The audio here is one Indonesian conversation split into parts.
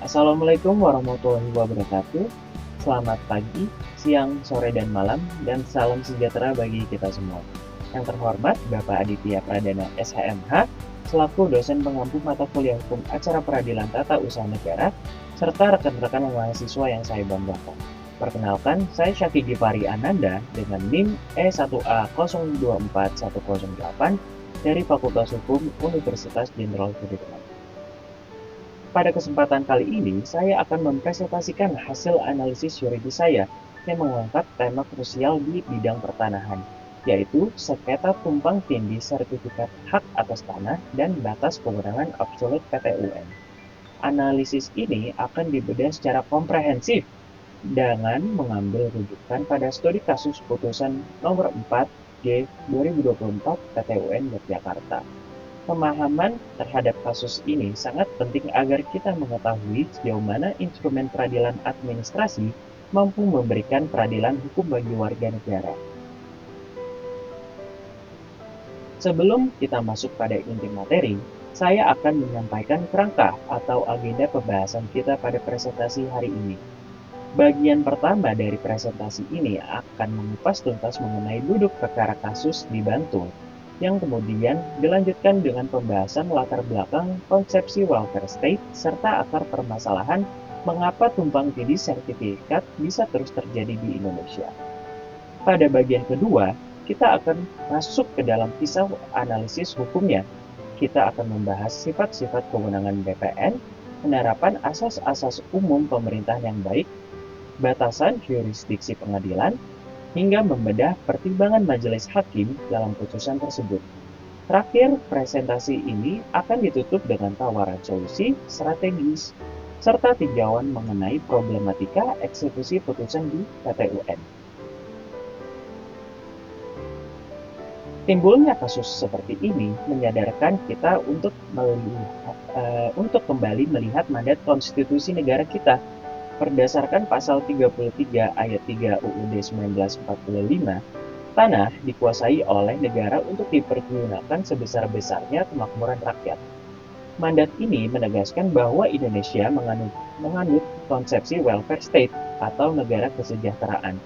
Assalamualaikum warahmatullahi wabarakatuh. Selamat pagi, siang, sore, dan malam, dan salam sejahtera bagi kita semua. Yang terhormat, Bapak Aditya Pradana SHMH, selaku dosen pengampu mata kuliah hukum acara peradilan tata usaha negara, serta rekan-rekan mahasiswa yang saya banggakan. Perkenalkan, saya Syaki Gifari Ananda dengan NIM E1A024108 dari Fakultas Hukum Universitas Jenderal Sudirman. Pada kesempatan kali ini, saya akan mempresentasikan hasil analisis yuridis saya yang mengangkat tema krusial di bidang pertanahan, yaitu sengketa tumpang tindih sertifikat hak atas tanah dan batas kewenangan absolut PT-UN. Analisis ini akan dibedah secara komprehensif dengan mengambil rujukan pada studi kasus putusan nomor 4 G 2024 PT-UN Yogyakarta. Pemahaman terhadap kasus ini sangat penting agar kita mengetahui sejauh mana instrumen peradilan administrasi mampu memberikan peradilan hukum bagi warga negara. Sebelum kita masuk pada inti materi, saya akan menyampaikan kerangka atau agenda pembahasan kita pada presentasi hari ini. Bagian pertama dari presentasi ini akan mengupas tuntas mengenai duduk perkara kasus di Bantul, yang kemudian dilanjutkan dengan pembahasan latar belakang konsepsi welfare state serta akar permasalahan mengapa tumpang tindih sertifikat bisa terus terjadi di Indonesia. Pada bagian kedua, kita akan masuk ke dalam kisah analisis hukumnya. Kita akan membahas sifat-sifat kewenangan BPN, penerapan asas-asas umum pemerintahan yang baik, batasan jurisdiksi pengadilan, hingga membedah pertimbangan majelis hakim dalam putusan tersebut. Terakhir, presentasi ini akan ditutup dengan tawaran solusi strategis serta tinjauan mengenai problematika eksekusi putusan di PT-UN. Timbulnya kasus seperti ini menyadarkan kita untuk kembali melihat mandat konstitusi negara kita. Berdasarkan pasal 33 ayat 3 UUD 1945, tanah dikuasai oleh negara untuk dipergunakan sebesar-besarnya kemakmuran rakyat. Mandat ini menegaskan bahwa Indonesia menganut konsepsi welfare state atau negara kesejahteraan,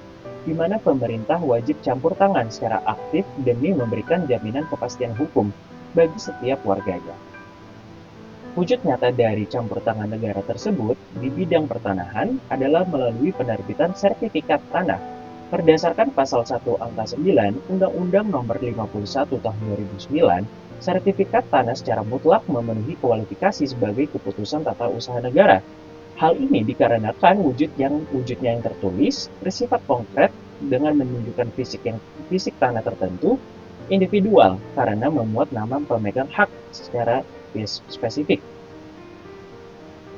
di mana pemerintah wajib campur tangan secara aktif demi memberikan jaminan kepastian hukum bagi setiap warganya. Wujud nyata dari campur tangan negara tersebut di bidang pertanahan adalah melalui penerbitan sertifikat tanah. Berdasarkan pasal 1 angka 9 Undang-Undang Nomor 51 Tahun 2009, sertifikat tanah secara mutlak memenuhi kualifikasi sebagai keputusan tata usaha negara. Hal ini dikarenakan wujudnya yang tertulis bersifat konkret dengan menunjukkan fisik tanah tertentu individual karena memuat nama pemegang hak secara spesifik,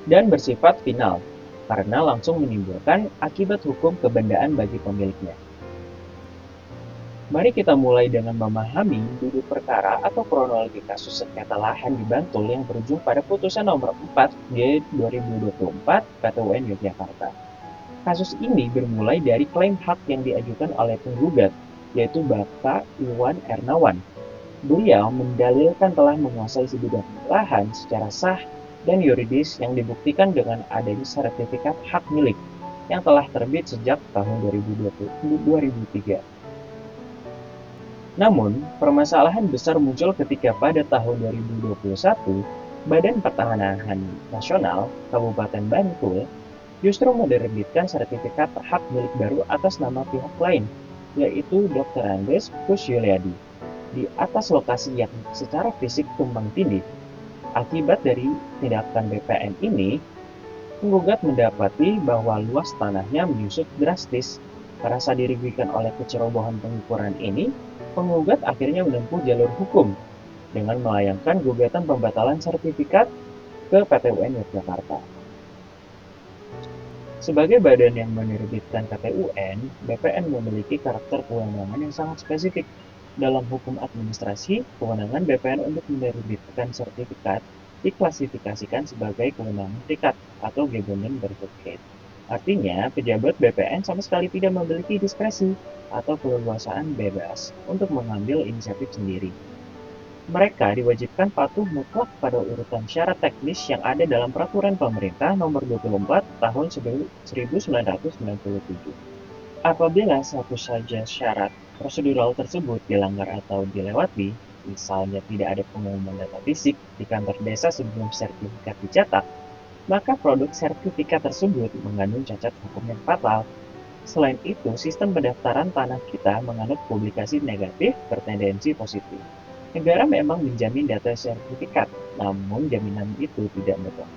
dan bersifat final, karena langsung menimbulkan akibat hukum kebendaan bagi pemiliknya. Mari kita mulai dengan memahami duduk perkara atau kronologi kasus sengketa lahan di Bantul yang berujung pada putusan nomor 4 G 2024 PT-UN Yogyakarta. Kasus ini bermulai dari klaim hak yang diajukan oleh penggugat, yaitu Bapak Iwan Ernawan. Beliau mendalilkan telah menguasai sebidang lahan secara sah dan yuridis yang dibuktikan dengan adanya sertifikat hak milik yang telah terbit sejak tahun 2003. Namun, permasalahan besar muncul ketika pada tahun 2021, Badan Pertanahan Nasional Kabupaten Bantul justru menerbitkan sertifikat hak milik baru atas nama pihak lain, yaitu Dr. Andes Kusyuliadi, di atas lokasi yang secara fisik tumpang tindih. Akibat dari tindakan BPN ini, penggugat mendapati bahwa luas tanahnya menyusut drastis. Merasa dirugikan oleh kecerobohan pengukuran ini, penggugat akhirnya menempuh jalur hukum dengan melayangkan gugatan pembatalan sertifikat ke PT-UN Yogyakarta. Sebagai badan yang menerbitkan PT-UN, BPN memiliki karakter kewenangan yang sangat spesifik. Dalam hukum administrasi, kewenangan BPN untuk menerbitkan sertifikat diklasifikasikan sebagai kewenangan terikat atau government bertiket. Artinya, pejabat BPN sama sekali tidak memiliki diskresi atau keleluasaan bebas untuk mengambil inisiatif sendiri. Mereka diwajibkan patuh mutlak pada urutan syarat teknis yang ada dalam Peraturan Pemerintah Nomor 24 Tahun 1997. Apabila satu saja syarat prosedural tersebut dilanggar atau dilewati, misalnya tidak ada pengumuman data fisik di kantor desa sebelum sertifikat dicetak, maka produk sertifikat tersebut mengandung cacat hukum yang fatal. Selain itu, sistem pendaftaran tanah kita menganut publikasi negatif bertendensi positif. Negara memang menjamin data sertifikat, namun jaminan itu tidak mutlak.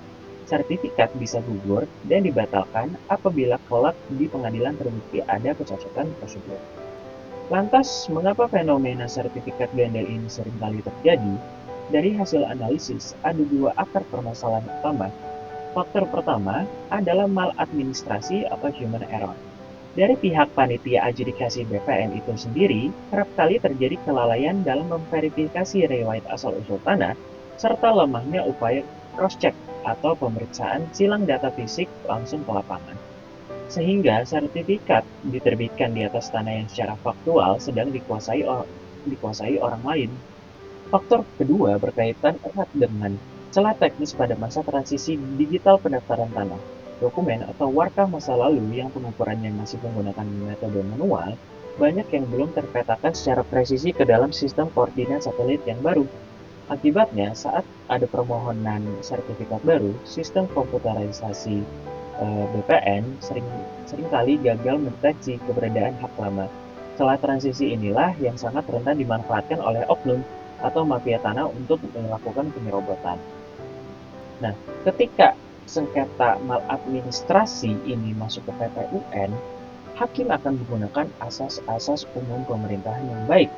Sertifikat bisa gugur dan dibatalkan apabila kelak di pengadilan terbukti ada kecacatan prosedur. Lantas, mengapa fenomena sertifikat ganda ini seringkali terjadi? Dari hasil analisis, ada dua akar permasalahan utama. Faktor pertama adalah maladministrasi atau human error. Dari pihak panitia adjudikasi BPN itu sendiri, kerap kali terjadi kelalaian dalam memverifikasi riwayat asal-usul tanah, serta lemahnya upaya cross-check atau pemeriksaan silang data fisik langsung ke lapangan. Sehingga sertifikat diterbitkan di atas tanah yang secara faktual sedang dikuasai orang lain. Faktor kedua berkaitan erat dengan celah teknis pada masa transisi digital pendaftaran tanah. Dokumen atau warkah masa lalu yang pengukurannya masih menggunakan metode manual, banyak yang belum terpetakan secara presisi ke dalam sistem koordinat satelit yang baru. Akibatnya, saat ada permohonan sertifikat baru, sistem komputerisasi BPN seringkali gagal mendeteksi keberadaan hak lama. Celah transisi inilah yang sangat rentan dimanfaatkan oleh oknum atau mafia tanah untuk melakukan penyerobotan. Nah, ketika sengketa maladministrasi ini masuk ke PT UN, hakim akan menggunakan asas-asas umum pemerintahan yang baik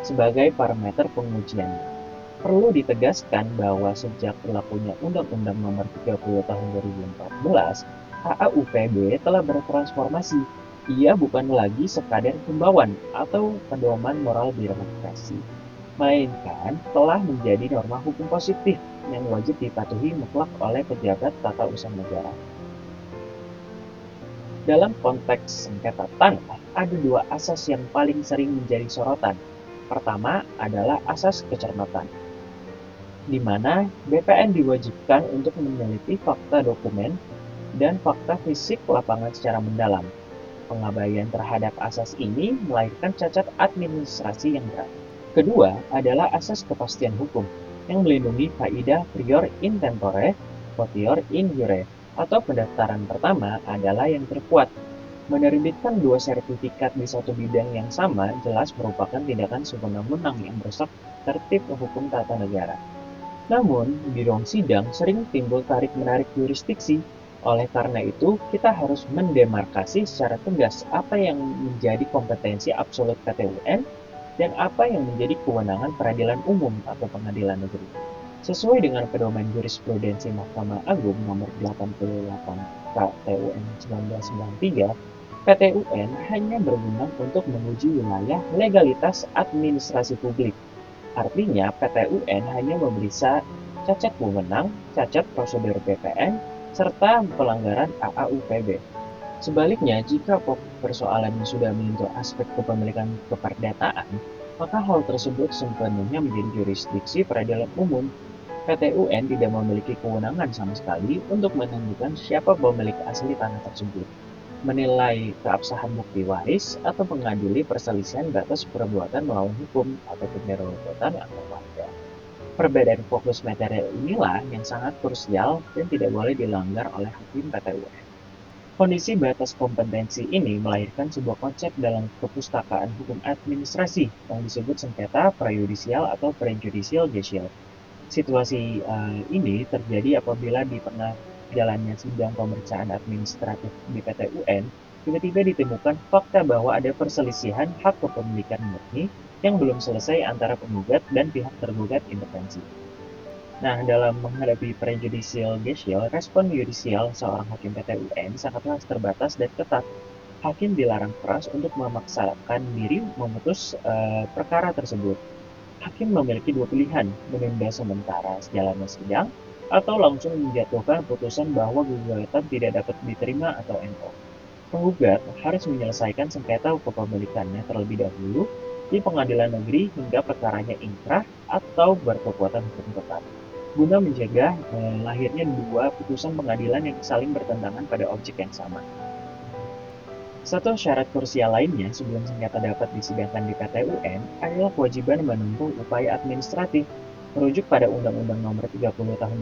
sebagai parameter pengujiannya. Perlu ditegaskan bahwa sejak berlakunya Undang-Undang Nomor 30 Tahun 2014, AAUPB telah bertransformasi. Ia bukan lagi sekadar himbauan atau pedoman moral birokrasi, melainkan telah menjadi norma hukum positif yang wajib dipatuhi mutlak oleh pejabat tata usaha negara. Dalam konteks sengketa tanah, ada dua asas yang paling sering menjadi sorotan. Pertama adalah asas kecermatan, di mana BPN diwajibkan untuk meneliti fakta dokumen dan fakta fisik lapangan secara mendalam. Pengabaian terhadap asas ini melahirkan cacat administrasi yang berat. Kedua adalah asas kepastian hukum yang melindungi kaidah prior in tempore, potior in jure, atau pendaftaran pertama adalah yang terkuat. Menerbitkan dua sertifikat di satu bidang yang sama jelas merupakan tindakan sewenang-wenang yang merusak tertib hukum tata negara. Namun, di ruang sidang sering timbul tarik-menarik jurisdiksi. Oleh karena itu, kita harus mendemarkasi secara tegas apa yang menjadi kompetensi absolut PT UN dan apa yang menjadi kewenangan peradilan umum atau pengadilan negeri. Sesuai dengan pedoman jurisprudensi Mahkamah Agung nomor 88 KTUN 1993, PT UN hanya berwenang untuk menguji wilayah legalitas administrasi publik. Artinya, PT UN hanya memeriksa cacat wewenang, cacat prosedur BPN, serta pelanggaran AAUPB. Sebaliknya, jika persoalannya sudah menyentuh aspek kepemilikan keperdataan, maka hal tersebut sepenuhnya menjadi jurisdiksi peradilan umum. PT UN tidak memiliki kewenangan sama sekali untuk menentukan siapa pemilik asli tanah tersebut, menilai keabsahan bukti waris, atau mengadili perselisihan batas perbuatan melawan hukum atau penyerobotan antar warga. Perbedaan fokus material inilah yang sangat krusial dan tidak boleh dilanggar oleh hakim PT UN. Kondisi batas kompetensi ini melahirkan sebuah konsep dalam kepustakaan hukum administrasi yang disebut sengketa prejudisial atau prejudicial gesture. Situasi ini terjadi apabila di pernah jalannya sidang pemeriksaan administratif di PT UN, tiba-tiba ditemukan fakta bahwa ada perselisihan hak kepemilikan murni yang belum selesai antara penggugat dan pihak tergugat intervensi. Nah, dalam menghadapi prejudicial gesture, respon yudisial seorang hakim PT UN sangatlah terbatas dan ketat. Hakim dilarang keras untuk memaksakan diri memutus perkara tersebut. Hakim memiliki dua pilihan, menunda sementara sejalannya sidang, atau langsung menjatuhkan putusan bahwa gugatan tidak dapat diterima atau NO. Penggugat harus menyelesaikan sengketa kepemilikannya terlebih dahulu di pengadilan negeri hingga perkaranya inkrah atau berkekuatan hukum tetap, guna menjaga lahirnya dua putusan pengadilan yang saling bertentangan pada objek yang sama. Satu syarat krusial lainnya sebelum sengketa dapat disidangkan di PT UN adalah kewajiban menempuh upaya administratif merujuk pada Undang-Undang Nomor 30 Tahun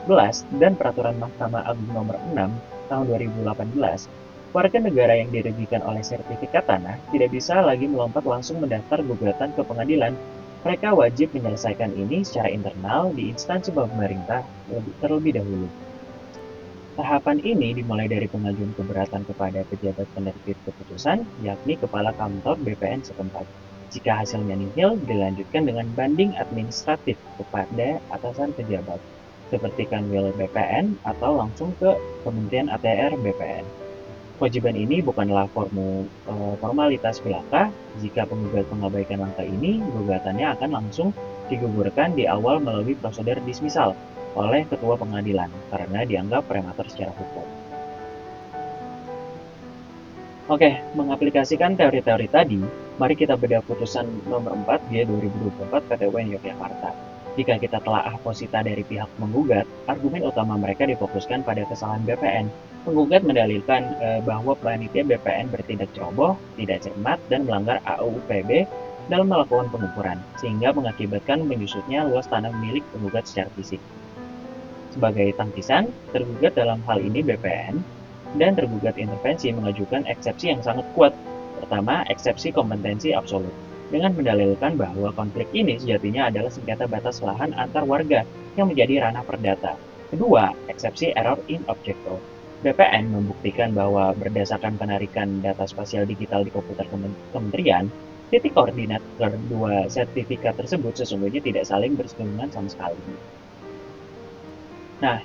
2014 dan Peraturan Mahkamah Agung Nomor 6 Tahun 2018. Warga negara yang dirugikan oleh sertifikat tanah tidak bisa lagi melompat langsung mendaftar gugatan ke pengadilan. Mereka wajib menyelesaikan ini secara internal di instansi pemerintah terlebih dahulu. Tahapan ini dimulai dari pengajuan keberatan kepada pejabat penerbit keputusan, yakni kepala kantor BPN setempat. Jika hasilnya nihil, dilanjutkan dengan banding administratif kepada atasan pejabat, seperti Kanwil BPN atau langsung ke Kementerian ATR BPN. Kewajiban ini bukanlah formalitas belaka. Jika penggugat mengabaikan langkah ini, gugatannya akan langsung digugurkan di awal melalui prosedur dismisal oleh ketua pengadilan karena dianggap prematur secara hukum. Oke, mengaplikasikan teori-teori tadi, mari kita bedah putusan nomor 4 G 2024 PT UN Yogyakarta. Jika kita telaah posita dari pihak menggugat, argumen utama mereka difokuskan pada kesalahan BPN. Penggugat mendalilkan bahwa panitia BPN bertindak ceroboh, tidak cermat, dan melanggar AUU PB dalam melakukan pengukuran, sehingga mengakibatkan menyusutnya luas tanah milik penggugat secara fisik. Sebagai tangkisan, tergugat dalam hal ini BPN dan tergugat intervensi mengajukan eksepsi yang sangat kuat. Pertama, eksepsi kompetensi absolut, dengan mendalilkan bahwa konflik ini sejatinya adalah sengketa batas lahan antar warga yang menjadi ranah perdata. Kedua, eksepsi error in objecto. BPN membuktikan bahwa berdasarkan penarikan data spasial digital di komputer kementerian, titik koordinat kedua sertifikat tersebut sesungguhnya tidak saling bersinggungan sama sekali. Nah,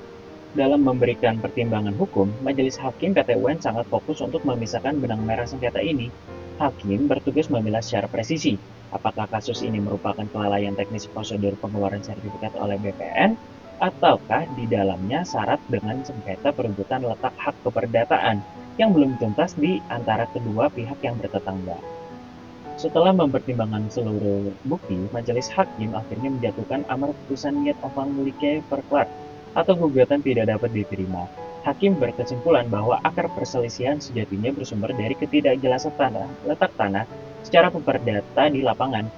dalam memberikan pertimbangan hukum, Majelis Hakim PT UN sangat fokus untuk memisahkan benang merah sengketa ini. Hakim bertugas memilah secara presisi apakah kasus ini merupakan kelalaian teknis prosedur pengeluaran sertifikat oleh BPN ataukah di dalamnya syarat dengan sengketa perebutan letak hak keperdataan yang belum tuntas di antara kedua pihak yang bertetangga. Setelah mempertimbangkan seluruh bukti, Majelis Hakim akhirnya menjatuhkan amar putusan niet afhankelijke verklaard atau gugatan tidak dapat diterima. Hakim berkesimpulan bahwa akar perselisihan sejatinya bersumber dari ketidakjelasan letak tanah secara perdata di lapangan.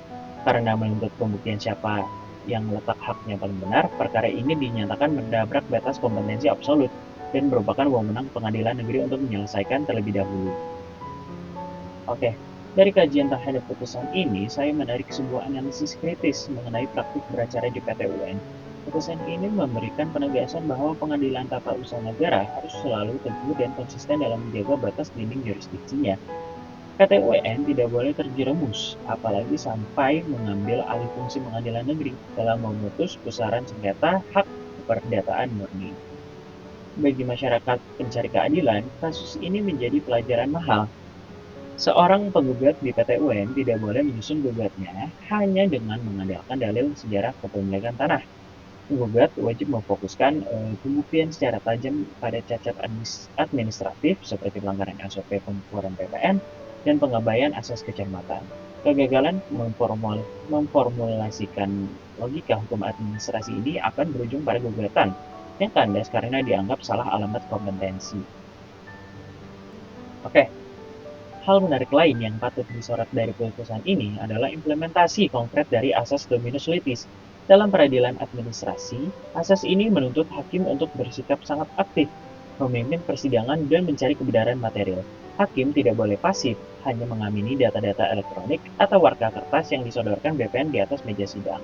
Karena menuntut pembuktian siapa yang letak haknya paling benar, perkara ini dinyatakan menabrak batas kompetensi absolut dan merupakan wewenang pengadilan negeri untuk menyelesaikan terlebih dahulu. Oke, dari kajian terhadap putusan ini, saya menarik sebuah analisis kritis mengenai praktik beracara di PT UN. Putusan ini memberikan penegasan bahwa pengadilan tata usaha negara harus selalu teguh dan konsisten dalam menjaga batas dinding jurisdiksinya. PT UN tidak boleh terjerumus, apalagi sampai mengambil alih fungsi pengadilan negeri dalam memutus pusaran sengketa hak keperdataan murni. Bagi masyarakat pencari keadilan, kasus ini menjadi pelajaran mahal. Seorang penggugat di PT UN tidak boleh menyusun gugatnya hanya dengan mengandalkan dalil sejarah kepemilikan tanah. Penggugat wajib memfokuskan pembuktian secara tajam pada cacat administratif seperti pelanggaran SOP pengukuran PPN dan pengabaian asas kecermatan. Kegagalan memformulasikan logika hukum administrasi ini akan berujung pada gugatan yang kandas karena dianggap salah alamat kompetensi. Oke, hal menarik lain yang patut disorot dari putusan ini adalah implementasi konkret dari asas dominus litis. Dalam peradilan administrasi, asas ini menuntut hakim untuk bersikap sangat aktif, memimpin persidangan dan mencari kebenaran material. Hakim tidak boleh pasif, hanya mengamini data-data elektronik atau warka kertas yang disodorkan BPN di atas meja sidang.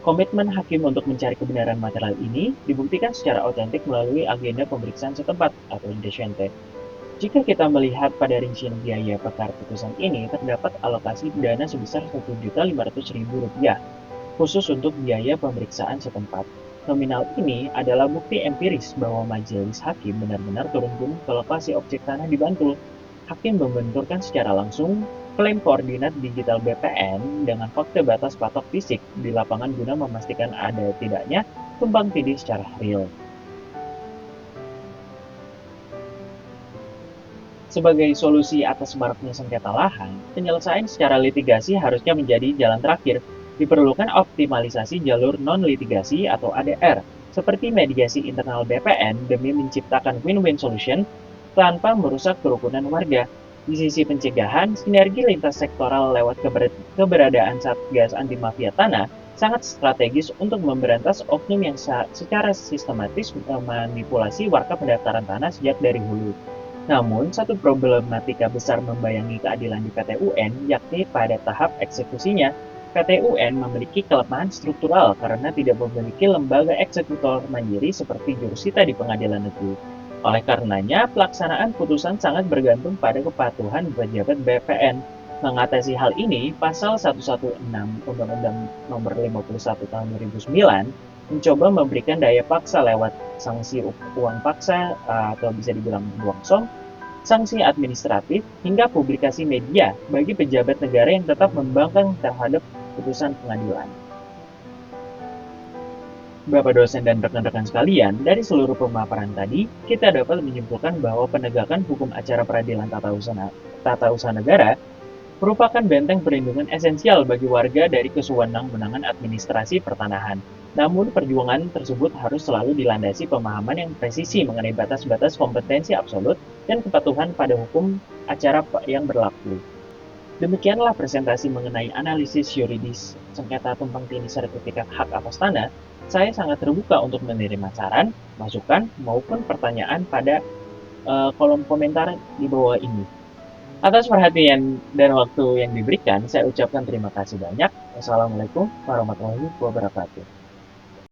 Komitmen hakim untuk mencari kebenaran material ini dibuktikan secara otentik melalui agenda pemeriksaan setempat atau indeciente. Jika kita melihat pada rincian biaya perkara putusan ini, terdapat alokasi dana sebesar Rp1.500.000 khusus untuk biaya pemeriksaan setempat. Nominal ini adalah bukti empiris bahwa majelis hakim benar-benar turun gunung ke lokasi objek tanah di Bantul. Hakim membenturkan secara langsung klaim koordinat digital BPN dengan fakta batas patok fisik di lapangan guna memastikan ada tidaknya tumpang tindih secara real. Sebagai solusi atas maraknya sengketa lahan, penyelesaian secara litigasi harusnya menjadi jalan terakhir. Diperlukan optimalisasi jalur non-litigasi atau ADR, seperti mediasi internal BPN demi menciptakan win-win solution tanpa merusak kerukunan warga. Di sisi pencegahan, sinergi lintas sektoral lewat keberadaan Satgas Anti Mafia Tanah sangat strategis untuk memberantas oknum yang secara sistematis memanipulasi warga pendaftaran tanah sejak dari hulu. Namun, satu problematika besar membayangi keadilan di PT UN, yakni pada tahap eksekusinya. PT UN memiliki kelemahan struktural karena tidak memiliki lembaga eksekutor mandiri seperti jurusita di pengadilan negeri. Oleh karenanya, pelaksanaan putusan sangat bergantung pada kepatuhan pejabat BPN. Mengatasi hal ini, Pasal 116 Undang-Undang Nomor 51 Tahun 2009 mencoba memberikan daya paksa lewat sanksi uang paksa atau bisa dibilang uang som, sanksi administratif, hingga publikasi media bagi pejabat negara yang tetap membangkang terhadap putusan pengadilan. Bapak dosen dan rekan-rekan sekalian, dari seluruh pemaparan tadi, kita dapat menyimpulkan bahwa penegakan hukum acara peradilan tata usaha negara merupakan benteng perlindungan esensial bagi warga dari kesewenang-wenangan administrasi pertanahan. Namun, perjuangan tersebut harus selalu dilandasi pemahaman yang presisi mengenai batas-batas kompetensi absolut dan kepatuhan pada hukum acara yang berlaku. Demikianlah presentasi mengenai analisis yuridis sengketa tumpang tindih sertifikat hak atas tanah. Saya sangat terbuka untuk menerima saran, masukan, maupun pertanyaan pada kolom komentar di bawah ini. Atas perhatian dan waktu yang diberikan, saya ucapkan terima kasih banyak. Wassalamualaikum warahmatullahi wabarakatuh.